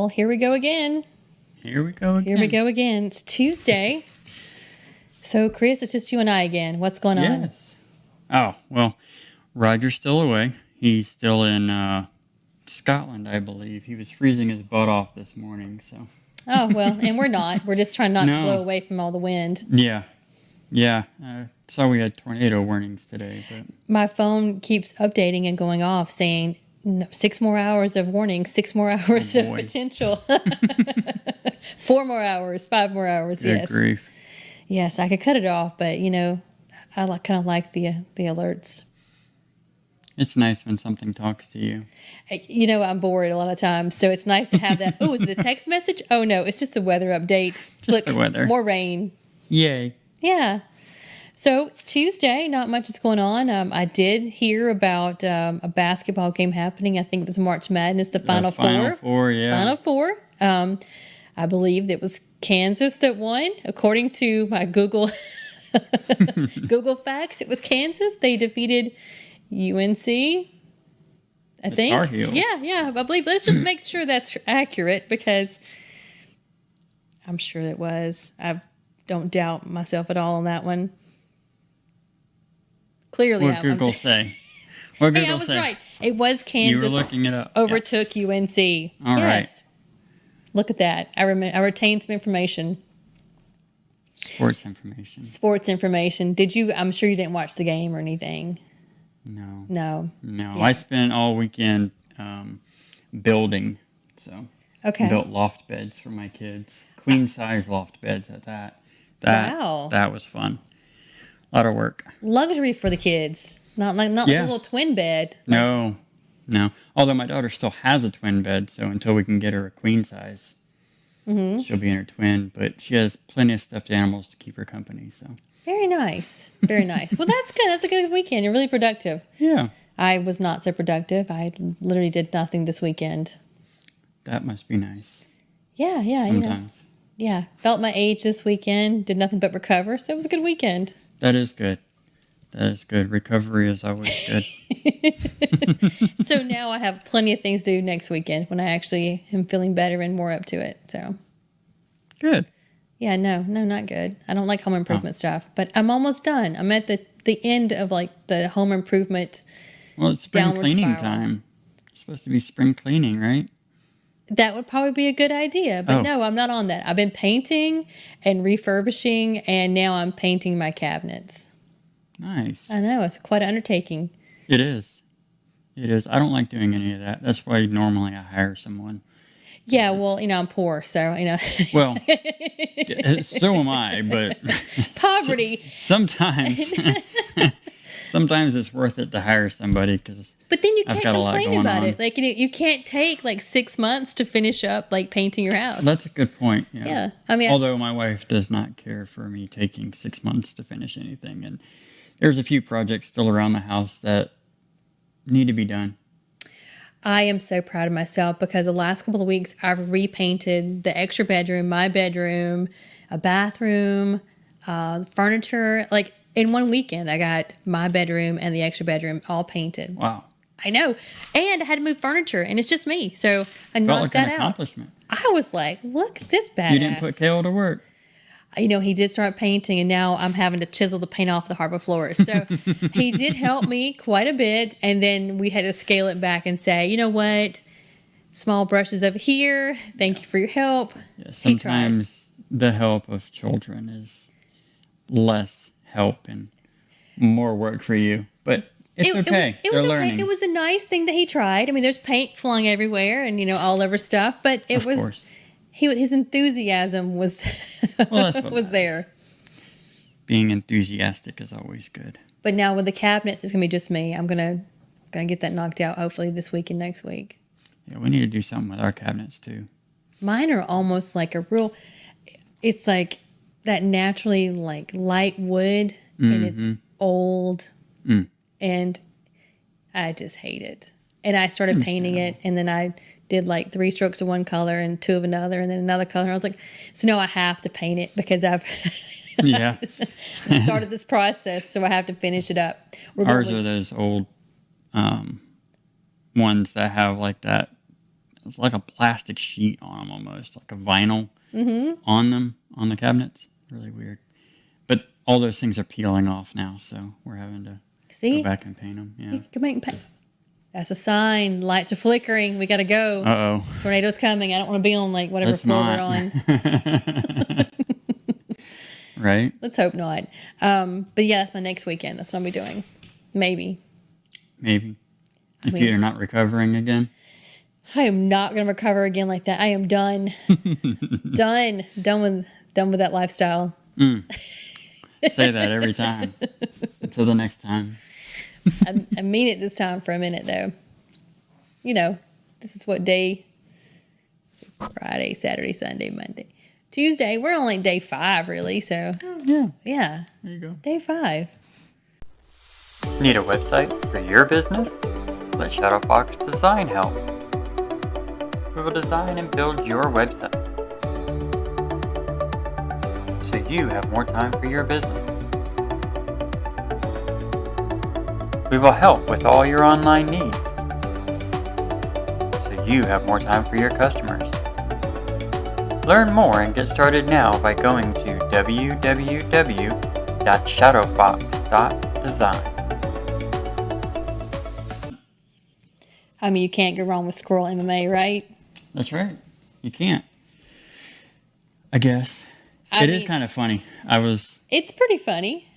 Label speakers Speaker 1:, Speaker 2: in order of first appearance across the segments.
Speaker 1: Well, here we go again.
Speaker 2: Here we go again.
Speaker 1: Here we go again. It's Tuesday. So, Chris, it's just you and I again. What's going on?
Speaker 2: Yes. Oh, well, Roger's still away. He's still in Scotland, I believe. He was freezing his butt off this morning, so.
Speaker 1: Oh, well, and we're not. We're just trying not to
Speaker 2: No.
Speaker 1: blow away from all the wind.
Speaker 2: Yeah. Yeah. Saw we had tornado warnings today, but.
Speaker 1: My phone keeps updating and going off saying 6 more hours of warning, 6 more hours of potential. 4 more hours, 5 more hours,
Speaker 2: Good
Speaker 1: yes.
Speaker 2: grief.
Speaker 1: Yes, I could cut it off, but, I kind of like the alerts.
Speaker 2: It's nice when something talks to you.
Speaker 1: I'm bored a lot of times, so it's nice to have that. Oh, is it a text message? Oh, no, it's just the weather update.
Speaker 2: Just the weather.
Speaker 1: More rain.
Speaker 2: Yay.
Speaker 1: Yeah. So it's Tuesday. Not much is going on. I did hear about a basketball game happening. I think it was March Madness, the Final Four.
Speaker 2: Final Four, yeah.
Speaker 1: Final Four. I believe it was Kansas that won. According to my Google facts, it was Kansas. They defeated UNC. I think.
Speaker 2: Tar Heels.
Speaker 1: Yeah. I believe. Let's just make sure that's accurate because I'm sure it was. I don't doubt myself at all on that one. Clearly,
Speaker 2: What Google say? What Google
Speaker 1: hey, I was
Speaker 2: say?
Speaker 1: right. It was Kansas.
Speaker 2: You were looking it up.
Speaker 1: Overtook UNC.
Speaker 2: All
Speaker 1: yes. Look at that. I retained some information.
Speaker 2: Sports information.
Speaker 1: Sports information. Did you? I'm sure you didn't watch the game or anything.
Speaker 2: No.
Speaker 1: No.
Speaker 2: Yeah.
Speaker 1: Yeah.
Speaker 2: I spent all weekend building. So
Speaker 1: Okay.
Speaker 2: built loft beds for my kids. Queen size loft beds at that.
Speaker 1: Wow.
Speaker 2: That was fun. A lot of work.
Speaker 1: Luxury for the kids. Not like a little twin bed.
Speaker 2: No. Although my daughter still has a twin bed, so until we can get her a queen size, she'll be in her twin. But she has plenty of stuffed animals to keep her company. So
Speaker 1: Very nice. Very nice. Well, that's good. That's a good weekend. You're really productive.
Speaker 2: yeah,
Speaker 1: I was not so productive. I literally did nothing this weekend.
Speaker 2: that must be nice.
Speaker 1: Yeah.
Speaker 2: Sometimes
Speaker 1: Yeah. Felt my age this weekend. Did nothing but recover. So it was a good weekend.
Speaker 2: that is good. That is good. Recovery is always good.
Speaker 1: So now I have plenty of things to do next weekend when I actually am feeling better and more up to it. So
Speaker 2: Good.
Speaker 1: yeah, no, not good. I don't like home improvement stuff, but I'm almost done. I'm at the end of like the home improvement.
Speaker 2: Well, it's spring
Speaker 1: Downward
Speaker 2: cleaning
Speaker 1: spiral.
Speaker 2: time. It's supposed to be spring cleaning, right?
Speaker 1: That would probably be a good idea, but no, I'm not on that. I've been painting and refurbishing, and now I'm painting my cabinets.
Speaker 2: Nice.
Speaker 1: I know, it's quite an undertaking.
Speaker 2: It is. It is. I don't like doing any of that. That's why normally I hire someone.
Speaker 1: Yeah, well, I'm poor, so,
Speaker 2: Well, so am I, but
Speaker 1: poverty.
Speaker 2: sometimes it's worth it to hire somebody because
Speaker 1: But then you
Speaker 2: I've
Speaker 1: can't
Speaker 2: got a lot
Speaker 1: complain
Speaker 2: going
Speaker 1: about
Speaker 2: on.
Speaker 1: it. Like, you can't take like 6 months to finish up like painting your house.
Speaker 2: that's a good point. Yeah.
Speaker 1: Yeah, I mean,
Speaker 2: Although my wife does not care for me taking 6 months to finish anything, and there's a few projects still around the house that need to be done.
Speaker 1: I am so proud of myself because the last couple of weeks I've repainted the extra bedroom, my bedroom, a bathroom, furniture. Like in one weekend, I got my bedroom and the extra bedroom all painted.
Speaker 2: Wow.
Speaker 1: I know. And I had to move furniture, and it's just me. So I
Speaker 2: Felt
Speaker 1: knocked
Speaker 2: like
Speaker 1: that
Speaker 2: an
Speaker 1: out.
Speaker 2: accomplishment.
Speaker 1: I was like, look at this badass.
Speaker 2: You didn't put Kale to work.
Speaker 1: He did start painting, and now I'm having to chisel the paint off the hardwood floors. So he did help me quite a bit, and then we had to scale it back and say, you know what, small brushes over here. Thank you for your help.
Speaker 2: Yeah,
Speaker 1: He tried.
Speaker 2: sometimes the help of children is less help and more work for you, but it's okay.
Speaker 1: It
Speaker 2: They're
Speaker 1: was
Speaker 2: learning.
Speaker 1: okay. It was a nice thing that he tried. I mean, there's paint flying everywhere and all over stuff, but it
Speaker 2: Of
Speaker 1: was
Speaker 2: course.
Speaker 1: his enthusiasm was
Speaker 2: Well, that's what
Speaker 1: was there.
Speaker 2: Being enthusiastic is always good.
Speaker 1: But now with the cabinets, it's gonna be just me. I'm gonna get that knocked out hopefully this week and next week.
Speaker 2: Yeah, we need to do something with our cabinets too.
Speaker 1: Mine are almost like a real. It's like that naturally like light wood, and it's old, and I just hate it. And I started painting it, and then I did like 3 strokes of one color and 2 of another, and then another color. I was like, so no, I have to paint it because I've
Speaker 2: Yeah.
Speaker 1: started this process, so I have to finish it up.
Speaker 2: Ours are those old ones that have like that it's like a plastic sheet on them almost, like a vinyl on them, on the cabinets. Really weird. But all those things are peeling off now, so we're having to
Speaker 1: See?
Speaker 2: go back and paint them. Yeah.
Speaker 1: You can make That's a sign. Lights are flickering. We got to go.
Speaker 2: Uh-oh.
Speaker 1: Tornado's coming. I don't want to be on like whatever
Speaker 2: Let's
Speaker 1: floor
Speaker 2: not.
Speaker 1: we're on.
Speaker 2: Right?
Speaker 1: Let's hope not. But yeah, that's my next weekend. That's what I'll be doing. Maybe.
Speaker 2: If
Speaker 1: mean-
Speaker 2: you're not recovering again.
Speaker 1: I am not going to recover again like that. I am done. Done with that lifestyle.
Speaker 2: Say that every time. Until the next time.
Speaker 1: I mean it this time for a minute though. You know, this is what day? Friday, Saturday, Sunday, Monday, Tuesday. We're on like day 5 really. So yeah.
Speaker 2: There you go.
Speaker 1: Day 5.
Speaker 2: Need a website for your business? Let Shadowfox Design help. We will design and build your website so you have more time for your business. We will help with all your online needs so you have more time for your customers. Learn more and get started now by going to www.shadowfox.design.
Speaker 1: I mean, you can't go wrong with Squirrel MMA, right?
Speaker 2: That's right. You can't. I guess. It is kind of funny.
Speaker 1: It's pretty funny.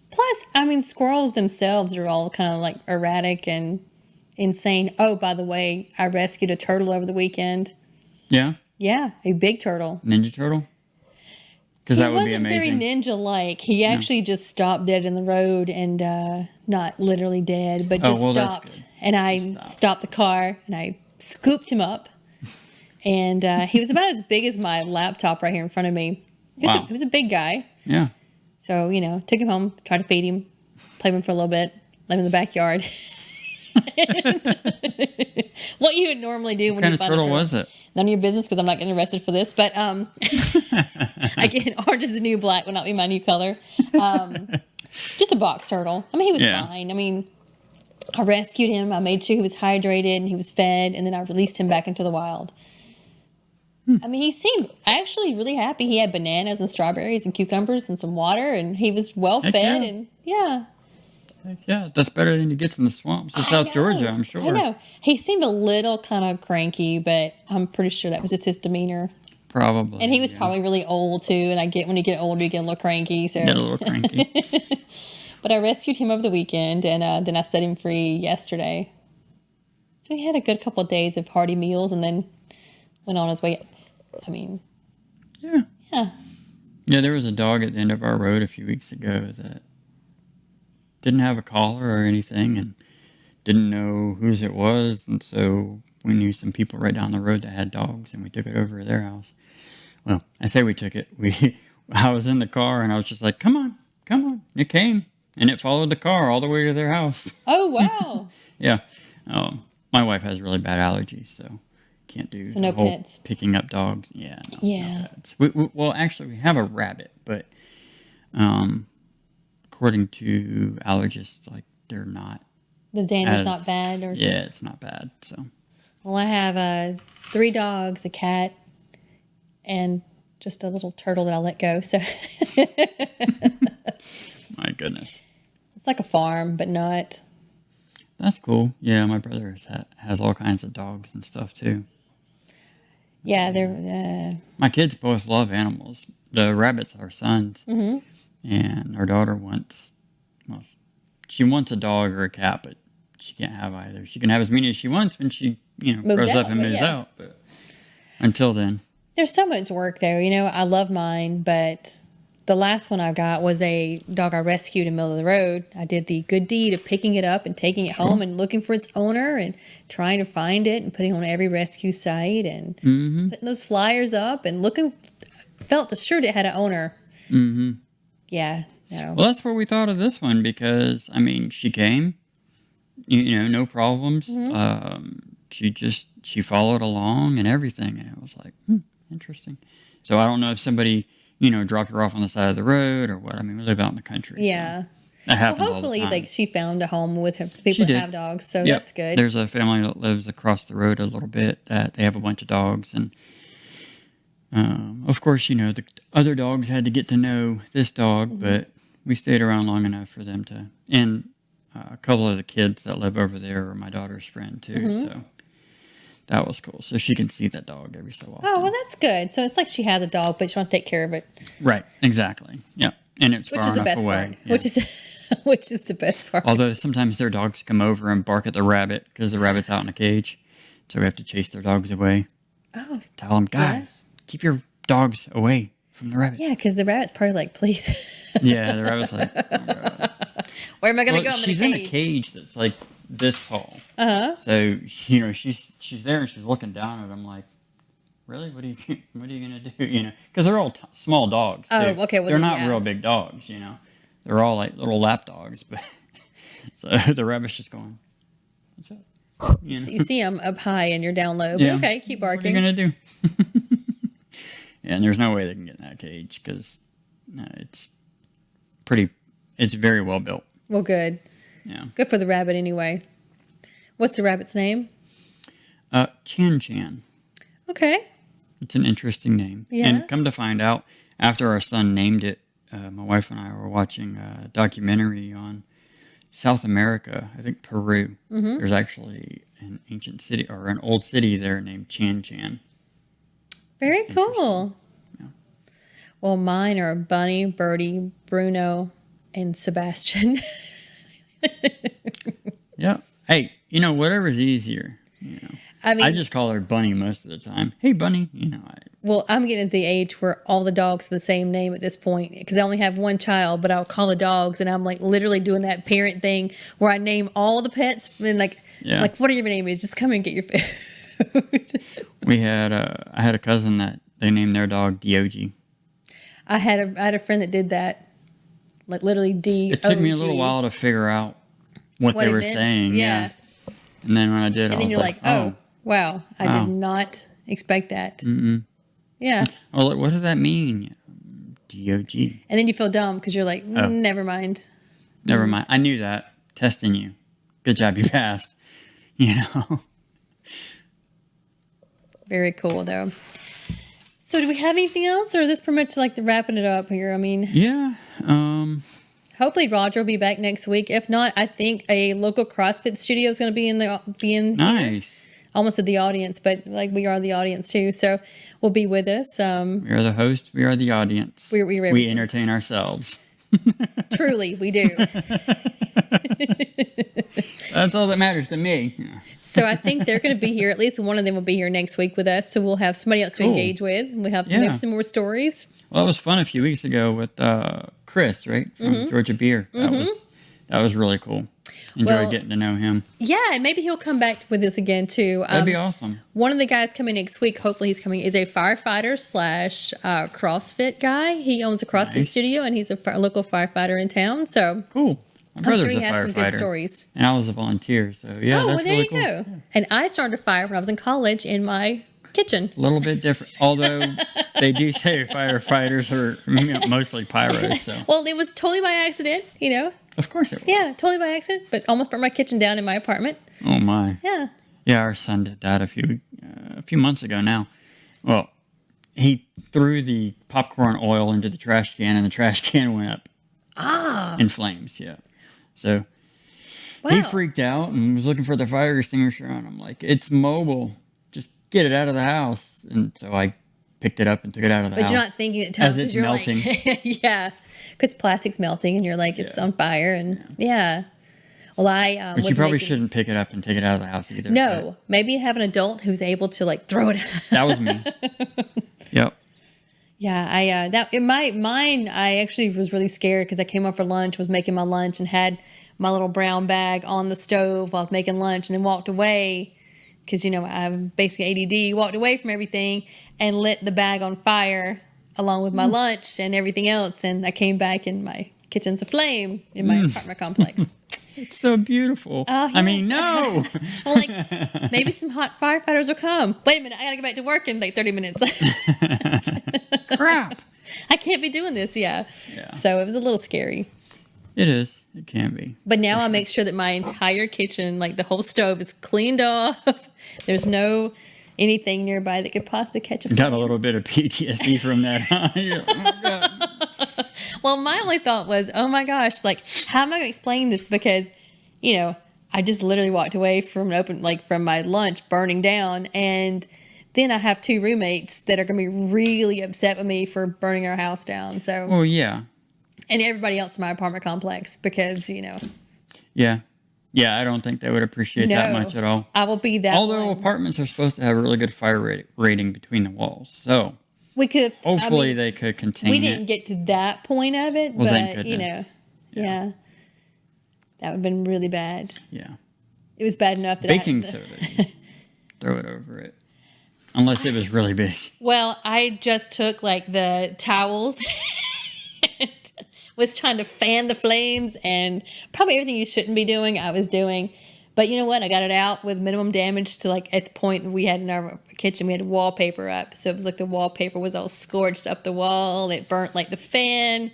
Speaker 1: Plus, I mean, squirrels themselves are all kind of like erratic and insane. Oh, by the way, I rescued a turtle over the weekend.
Speaker 2: Yeah?
Speaker 1: Yeah, a big turtle.
Speaker 2: Ninja Turtle? Because that would be
Speaker 1: He wasn't
Speaker 2: amazing.
Speaker 1: very ninja-like. He actually just stopped dead in the road and not literally dead, but just
Speaker 2: well, that's
Speaker 1: stopped.
Speaker 2: good.
Speaker 1: And I stopped the car and I scooped him up. And he was about as big as my laptop right here in front of me. He was a big guy.
Speaker 2: Yeah.
Speaker 1: So, you know, took him home, tried to feed him, played with him for a little bit, let him in the backyard. What you would normally do when
Speaker 2: What kind
Speaker 1: you
Speaker 2: of
Speaker 1: find
Speaker 2: turtle
Speaker 1: a
Speaker 2: was it?
Speaker 1: None of your business because I'm not getting arrested for this. But again, orange is the new black will not be my new color. Just a box turtle. I mean, he was fine. I mean, I rescued him. I made sure he was hydrated and he was fed, and then I released him back into the wild. I mean, he seemed actually really happy. He had bananas and strawberries and cucumbers and some water, and he was well fed.
Speaker 2: yeah.
Speaker 1: And yeah.
Speaker 2: Heck yeah, that's better than he gets in the swamps of South Georgia, I'm sure.
Speaker 1: I know. He seemed a little kind of cranky, but I'm pretty sure that was just his demeanor.
Speaker 2: Probably.
Speaker 1: And he was probably really old too. And I get when you get older, you get a little cranky. So.
Speaker 2: Get a little cranky.
Speaker 1: But I rescued him over the weekend, and then I set him free yesterday. So he had a good couple of days of hearty meals, and then went on his way. I mean,
Speaker 2: Yeah.
Speaker 1: yeah.
Speaker 2: Yeah, there was a dog at the end of our road a few weeks ago that didn't have a collar or anything and didn't know whose it was. And so we knew some people right down the road that had dogs, and we took it over to their house. Well, I say we took it. I was in the car, and I was just like, come on. It came, and it followed the car all the way to their house.
Speaker 1: Oh, wow.
Speaker 2: Yeah. My wife has really bad allergies, so can't do
Speaker 1: So
Speaker 2: the
Speaker 1: no
Speaker 2: whole
Speaker 1: pets.
Speaker 2: picking up dogs. Yeah. No,
Speaker 1: Yeah.
Speaker 2: No pets. Well, actually, we have a rabbit, but according to allergists, like they're not.
Speaker 1: The damage not bad or something.
Speaker 2: Yeah, it's not bad. So.
Speaker 1: Well, I have 3 dogs, a cat, and just a little turtle that I let go. So
Speaker 2: My goodness.
Speaker 1: it's like a farm, but not.
Speaker 2: That's cool. Yeah, my brother has all kinds of dogs and stuff too.
Speaker 1: Yeah, they're.
Speaker 2: My kids both love animals. The rabbits are sons, and our daughter wants. Well, she wants a dog or a cat, but she can't have either. She can have as many as she wants when she, grows up and moves out. But until then,
Speaker 1: There's so much work though. I love mine, but the last one I got was a dog I rescued in the middle of the road. I did the good deed of picking it up and taking it home and looking for its owner and trying to find it and putting it on every rescue site and putting those flyers up and felt assured it had an owner. Mm-hmm. Yeah. No.
Speaker 2: Well, that's what we thought of this one because, she came, no problems. She followed along and everything. And it was like, interesting. So I don't know if somebody, dropped her off on the side of the road or what. We live out in the country.
Speaker 1: Yeah.
Speaker 2: So. That happens all the
Speaker 1: hopefully,
Speaker 2: time.
Speaker 1: like she found a home with people that
Speaker 2: did.
Speaker 1: have dogs, so
Speaker 2: Yep.
Speaker 1: that's good.
Speaker 2: There's a family that lives across the road a little bit that they have a bunch of dogs, and of course, the other dogs had to get to know this dog, but we stayed around long enough for them to. And a couple of the kids that live over there are my daughter's friend too, so that was cool. So she can see that dog every so often.
Speaker 1: Oh, well, that's good. So it's like she has a dog, but she wants to take care of it,
Speaker 2: Right, exactly. Yeah, and it's
Speaker 1: which
Speaker 2: far
Speaker 1: is the
Speaker 2: enough
Speaker 1: best
Speaker 2: away.
Speaker 1: part.
Speaker 2: Yeah.
Speaker 1: Which is the best part.
Speaker 2: Although sometimes their dogs come over and bark at the rabbit because the rabbit's out in a cage, so we have to chase their dogs away.
Speaker 1: Oh,
Speaker 2: Tell them, guys, keep your dogs away from the rabbit.
Speaker 1: yeah, because the rabbit's probably like, please.
Speaker 2: Yeah, the rabbit's like, oh, God.
Speaker 1: Where am I going to
Speaker 2: Well,
Speaker 1: go? I'm
Speaker 2: she's
Speaker 1: in
Speaker 2: in
Speaker 1: a
Speaker 2: a
Speaker 1: cage.
Speaker 2: cage that's like this tall.
Speaker 1: Uh-huh.
Speaker 2: So she's there and she's looking down at them like, really? What are you gonna do? Because they're all small dogs. Too.
Speaker 1: Oh, okay, well,
Speaker 2: they're
Speaker 1: then,
Speaker 2: not
Speaker 1: yeah.
Speaker 2: real big dogs. They're all like little lap dogs. But so the rabbit's just going, what's up?
Speaker 1: You see them up high and you're down low. But
Speaker 2: Yeah.
Speaker 1: okay, keep
Speaker 2: What are
Speaker 1: barking.
Speaker 2: you gonna do? Yeah, and there's no way they can get in that cage because it's very well built.
Speaker 1: Well, good.
Speaker 2: Yeah.
Speaker 1: Good for the rabbit anyway. What's the rabbit's name?
Speaker 2: Chan Chan.
Speaker 1: Okay.
Speaker 2: It's an interesting name.
Speaker 1: Yeah.
Speaker 2: And come to find out, after our son named it, my wife and I were watching a documentary on South America, I think Peru.
Speaker 1: Mm-hmm.
Speaker 2: There's actually an ancient city or an old city there named Chan Chan.
Speaker 1: Very cool.
Speaker 2: Yeah.
Speaker 1: Well, mine are Bunny, Birdie, Bruno, and Sebastian.
Speaker 2: Yeah. Hey, whatever's easier.
Speaker 1: I mean,
Speaker 2: I just call her Bunny most of the time. Hey, Bunny.
Speaker 1: well, I'm getting at the age where all the dogs have the same name at this point because I only have one child, but I'll call the dogs and I'm like literally doing that parent thing where I name all the pets and like whatever your name is, just come and get your food.
Speaker 2: I had a cousin that they named their dog Dog.
Speaker 1: I had a friend that did that, like literally D.
Speaker 2: It took me a little while to figure out what
Speaker 1: What
Speaker 2: they
Speaker 1: it
Speaker 2: were
Speaker 1: meant?
Speaker 2: saying.
Speaker 1: Yeah.
Speaker 2: And then when I did,
Speaker 1: And
Speaker 2: I
Speaker 1: then
Speaker 2: was
Speaker 1: you're like, oh, wow, I
Speaker 2: Wow.
Speaker 1: did not expect that. Mm-mm. Yeah.
Speaker 2: I was like, what does that mean? Dog.
Speaker 1: And then you feel dumb because you're like, never mind.
Speaker 2: Never mind. I knew that. Testing you. Good job, you passed.
Speaker 1: Very cool, though. So do we have anything else, or is this pretty much like the wrapping it up here? I mean,
Speaker 2: Yeah.
Speaker 1: hopefully Roger will be back next week. If not, I think a local CrossFit studio is going to be in here.
Speaker 2: Nice.
Speaker 1: Almost at the audience, but like we are the audience too, so will be with us.
Speaker 2: We are the host. We are the audience.
Speaker 1: We
Speaker 2: entertain ourselves.
Speaker 1: Truly, we do.
Speaker 2: That's all that matters to me.
Speaker 1: So I think they're going to be here. At least one of them will be here next week with us. So we'll have somebody else to
Speaker 2: Cool.
Speaker 1: engage with. We have
Speaker 2: Yeah.
Speaker 1: maybe some more stories.
Speaker 2: Well, that was fun a few weeks ago with Chris, right, from Georgia Beer. That was really cool. Enjoyed
Speaker 1: Well,
Speaker 2: getting to know him.
Speaker 1: Yeah, and maybe he'll come back with us again too.
Speaker 2: That'd be awesome.
Speaker 1: One of the guys coming next week, hopefully he's coming, is a firefighter / CrossFit guy. He owns a CrossFit
Speaker 2: Nice.
Speaker 1: studio, and he's a local firefighter in town. So
Speaker 2: Cool. My
Speaker 1: I'm
Speaker 2: brother's
Speaker 1: sure he
Speaker 2: a
Speaker 1: has some good
Speaker 2: firefighter,
Speaker 1: stories.
Speaker 2: and I was a volunteer. So yeah,
Speaker 1: Oh, well,
Speaker 2: that's
Speaker 1: there
Speaker 2: really
Speaker 1: you
Speaker 2: cool.
Speaker 1: go. And I started a fire when I was in college in my kitchen.
Speaker 2: A little bit different, although they do say firefighters are mostly pyros. So
Speaker 1: Well, it was totally by accident,
Speaker 2: of course it was.
Speaker 1: Yeah, totally by accident, but almost burned my kitchen down in my apartment.
Speaker 2: Oh my.
Speaker 1: Yeah.
Speaker 2: Yeah, our son did that a few months ago now. Well, he threw the popcorn oil into the trash can, and the trash can went up in flames. Yeah. So
Speaker 1: Wow.
Speaker 2: he freaked out and was looking for the fire extinguisher, and I'm like, "It's mobile. Just get it out of the house." And so I picked it up and took it out of the
Speaker 1: But
Speaker 2: house.
Speaker 1: you're not thinking at times
Speaker 2: As it's
Speaker 1: you're
Speaker 2: melting.
Speaker 1: Like, yeah, because plastic's melting, and you're like, it's
Speaker 2: Yeah.
Speaker 1: on fire, and yeah. Well, I
Speaker 2: But you
Speaker 1: was
Speaker 2: probably
Speaker 1: making-
Speaker 2: shouldn't pick it up and take it out of the house either.
Speaker 1: No, maybe have an adult who's able to like throw it.
Speaker 2: but that was me. Yep.
Speaker 1: Yeah, I that in mine. I actually was really scared because I came home for lunch, was making my lunch, and had my little brown bag on the stove while I was making lunch, and then walked away because I have basically ADD. Walked away from everything and lit the bag on fire along with my lunch and everything else, and I came back and my kitchen's aflame in my apartment complex.
Speaker 2: It's so beautiful.
Speaker 1: Oh,
Speaker 2: I mean,
Speaker 1: yes.
Speaker 2: no.
Speaker 1: Well, like maybe some hot firefighters will come. Wait a minute, I gotta go back to work in like 30 minutes.
Speaker 2: Crap.
Speaker 1: I can't be doing this. Yeah.
Speaker 2: Yeah.
Speaker 1: So it was a little scary.
Speaker 2: It is. It can be.
Speaker 1: But now I make sure that my entire kitchen, like the whole stove, is cleaned off. There's no anything nearby that could possibly catch a fire.
Speaker 2: Got a little bit of PTSD from that, huh? You're like, oh, God.
Speaker 1: Well, my only thought was, oh my gosh, like, how am I going to explain this? Because, you know, I just literally walked away from from my lunch burning down. And then I have 2 roommates that are going to be really upset with me for burning our house down. So,
Speaker 2: Well, yeah.
Speaker 1: and everybody else in my apartment complex because, you know.
Speaker 2: Yeah. Yeah, I don't think they would appreciate that much at all.
Speaker 1: I will be that
Speaker 2: Although
Speaker 1: one.
Speaker 2: apartments are supposed to have a really good fire rating between the walls. So
Speaker 1: We could
Speaker 2: hopefully they could contain
Speaker 1: we
Speaker 2: it.
Speaker 1: didn't get to that point of it,
Speaker 2: Well, thank
Speaker 1: but you know,
Speaker 2: goodness.
Speaker 1: yeah. That would have been really bad.
Speaker 2: Yeah.
Speaker 1: It was bad enough that
Speaker 2: Baking soda. Throw it over it. Unless it was really big.
Speaker 1: Well, I just took like the towels and was trying to fan the flames and probably everything you shouldn't be doing, I was doing. But you know what? I got it out with minimum damage to like at the point that we had in our kitchen, we had wallpaper up. So it was like the wallpaper was all scorched up the wall. It burnt like the fan,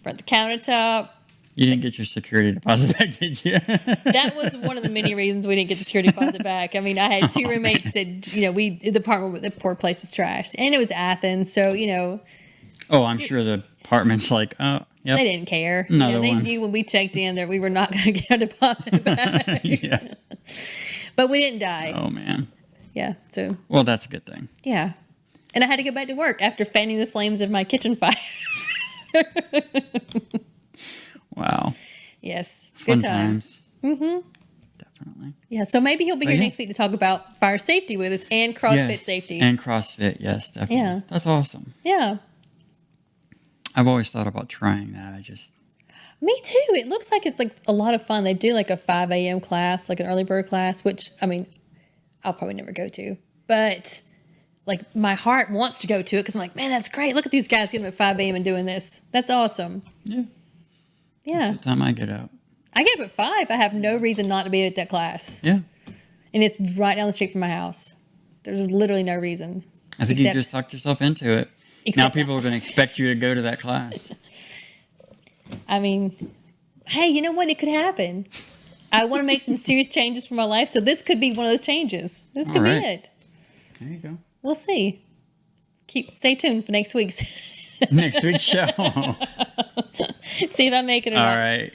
Speaker 1: burnt the countertop.
Speaker 2: You didn't get your security deposit back, did you?
Speaker 1: That was one of the many reasons we didn't get the security deposit back. I mean, I had 2 roommates that, you know, the poor place was trashed. And it was Athens. So, you know,
Speaker 2: Oh, I'm sure the apartment's like, oh, yep.
Speaker 1: they didn't care.
Speaker 2: Another
Speaker 1: You know, they
Speaker 2: one.
Speaker 1: knew when we checked in that we were not going to get our deposit back.
Speaker 2: Yeah.
Speaker 1: But we didn't die.
Speaker 2: Oh, man.
Speaker 1: Yeah. So,
Speaker 2: Well, that's a good thing.
Speaker 1: yeah. And I had to go back to work after fanning the flames of my kitchen fire.
Speaker 2: Wow.
Speaker 1: Yes.
Speaker 2: Fun
Speaker 1: Good times.
Speaker 2: Mm-hmm. Definitely.
Speaker 1: Yeah. So maybe he'll be here
Speaker 2: yeah.
Speaker 1: next week to talk about fire safety with us and CrossFit
Speaker 2: Yes.
Speaker 1: safety.
Speaker 2: And CrossFit, yes, definitely.
Speaker 1: Yeah.
Speaker 2: That's awesome.
Speaker 1: Yeah.
Speaker 2: I've always thought about trying that.
Speaker 1: Me too. It looks like it's like a lot of fun. They do like a 5 a.m. class, like an early bird class, which, I mean, I'll probably never go to. But like my heart wants to go to it because I'm like, man, that's great. Look at these guys getting up at 5 a.m. and doing this. That's awesome.
Speaker 2: Yeah.
Speaker 1: Yeah.
Speaker 2: By the time I get out.
Speaker 1: I get up at 5. I have no reason not to be at that class.
Speaker 2: Yeah.
Speaker 1: And it's right down the street from my house. There's literally no reason.
Speaker 2: I think you just talked yourself into it. Now
Speaker 1: Except-
Speaker 2: people are going to expect you to go to that class.
Speaker 1: I mean, hey, you know what? It could happen. I want to make some serious changes for my life, so this could be one of those changes. This could
Speaker 2: All right.
Speaker 1: be it.
Speaker 2: There you go.
Speaker 1: We'll see. Stay tuned for next week's.
Speaker 2: Next week's show.
Speaker 1: See if I make it or
Speaker 2: All
Speaker 1: not.
Speaker 2: right.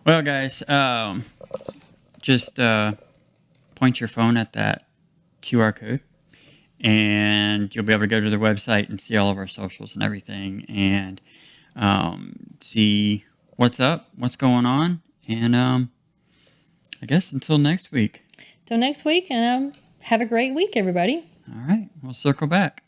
Speaker 2: Well, guys, just point your phone at that QR code, and you'll be able to go to the website and see all of our socials and everything, and see what's up, what's going on, and I guess until next week.
Speaker 1: Till next week, and have a great week, everybody.
Speaker 2: All right. We'll circle back.